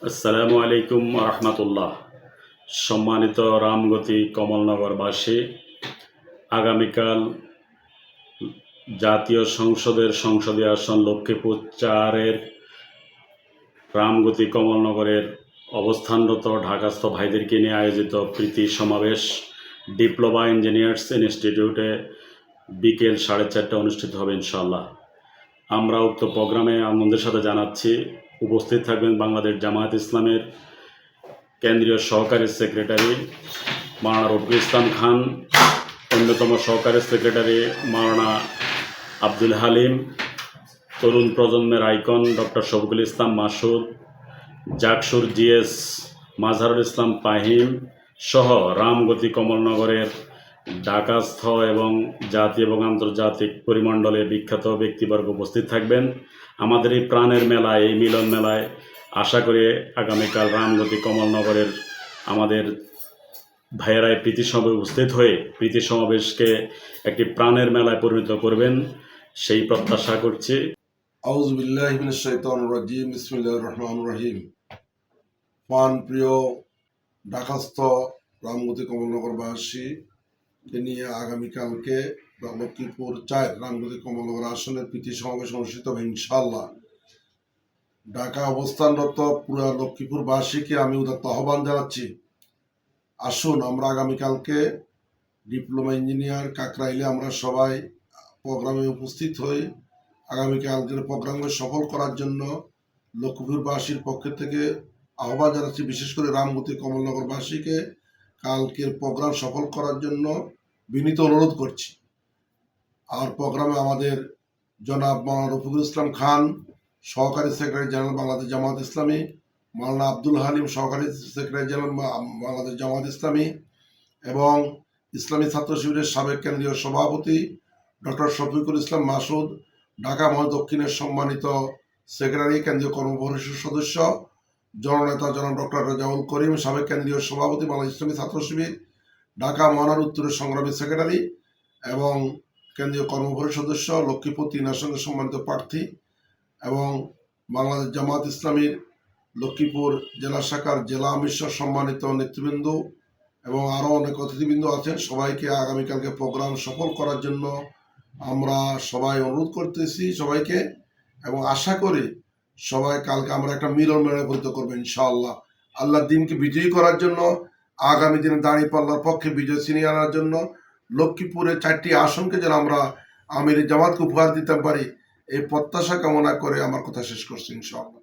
আসসালামু আলাইকুম রহমতুল্লাহ। সম্মানিত রামগতি কমলনগরবাসী, আগামীকাল জাতীয় সংসদের সংসদীয় আসন লক্ষ্মীপুর 4-এর রামগতি কমলনগরের অবস্থানরত ঢাকাস্থ ভাইদেরকে নিয়ে আয়োজিত প্রীতি সমাবেশ ডিপ্লোমা ইঞ্জিনিয়ার্স ইনস্টিটিউটে বিকেল 4:30 অনুষ্ঠিত হবে ইনশাআল্লাহ। আমরা উক্ত প্রোগ্রামে আপনাদের সাথে জানাচ্ছি উপস্থিত থাকবেন বাংলাদেশ জামায়াত ইসলামের কেন্দ্রীয় সহকারী সেক্রেটারি মাওলানা রফিকুল ইসলাম খান, অন্যতম সহকারী সেক্রেটারি মাওলানা আব্দুল হালিম, তরুণ প্রজন্মের icon doctor Shafiqul Islam Masud, জাকসুর GS Mazharul Islam Fahim সহ রামগতি কমলনগরের ঢাকাস্থ এবং জাতীয় এবং আন্তর্জাতিক পরিমণ্ডলে বিখ্যাত ব্যক্তিবর্গ উপস্থিত থাকবেন। আমাদের এই প্রাণের মেলায়, এই মিলন মেলায় আশা করি আগামীকাল রামগতি কমলনগরের আমাদের ভাইয়েরাই প্রীতি সমাবেশে উপস্থিত হয়ে প্রীতি সমাবেশকে একটি প্রাণের মেলায় পরিণত করবেন, সেই প্রত্যাশা করছি। আউযু বিল্লাহি মিনাশ শাইতানির রাজিম। বিসমিল্লাহির রহমানির রহিম। প্রিয় ঢাকাস্থ রামগতি কমলনগরবাসীকে নিয়ে আগামীকালকে লক্ষ্মীপুর 4 রামগতি কমলনগর আসনের প্রীতি সমাবেশ অনুষ্ঠিত হবে ইনশাআল্লাহ। ঢাকা অবস্থানরত পুরো লক্ষ্মীপুরবাসীকে আমি উদাত্ত আহ্বান জানাচ্ছি, আসুন আমরা আগামীকালকে ডিপ্লোমা ইঞ্জিনিয়ার কাকরাইলে আমরা সবাই প্রোগ্রামে উপস্থিত হই। আগামীকালকের প্রোগ্রামকে সফল করার জন্য লক্ষ্মীপুরবাসীর পক্ষ থেকে আহ্বান জানাচ্ছি, বিশেষ করে রামগতি কমলনগরবাসীকে কালকের প্রোগ্রাম সফল করার জন্য বিনীত অনুরোধ করছি। আর প্রোগ্রামে আমাদের জনাব মাওলানা রফিকুল ইসলাম খান, সহকারী সেক্রেটারি জেনারেল বাংলাদেশ জামায়াত ইসলামী, মাওলানা আব্দুল হালিম, সহকারী সেক্রেটারি জেনারেল বাংলাদেশ জামায়াত ইসলামী, এবং ইসলামী ছাত্র শিবিরের সাবেক কেন্দ্রীয় সভাপতি ডক্টর শফিকুল ইসলাম মাসুদ, ঢাকা মহানগর দক্ষিণের সম্মানিত সেক্রেটারি কেন্দ্রীয় কর্মপরিষদ সদস্য জননেতা জনাব ডক্টর রেজাউল করিম, সাবেক কেন্দ্রীয় সভাপতি বাংলাদেশ ইসলামী ছাত্র শিবির, ঢাকা মহানগর উত্তরের সংগ্রামী সেক্রেটারি এবং কেন্দ্রীয় কর্মপরিষদ সদস্য লক্ষ্মীপুর 3 আসনের সম্মানিত প্রার্থী, এবং বাংলাদেশ জামায়াত ইসলামীর লক্ষ্মীপুর জেলা শাখার জেলা আমির সম্মানিত নেতৃবৃন্দ এবং আরও অনেক অতিথিবৃন্দ আছেন। সবাইকে আগামীকালকে প্রোগ্রাম সফল করার জন্য আমরা সবাই অনুরোধ করতেছি সবাইকে, এবং আশা করি সবাই কালকে আমরা একটা মিলন মেলায় পরিণত করবো ইনশাআল্লাহ। আল্লাহর দিনকে বিজয়ী করার জন্য, আগামী দিনে দাঁড়িপাল্লার পক্ষে বিজয় ছিনিয়ে আনার জন্য লক্ষ্মীপুরের 4টি আসনকে যেন আমরা আমির জামাতকে উপহার দিতে পারি, এই প্রত্যাশা কামনা করে আমার কথা শেষ করছি ইনশাআল্লাহ।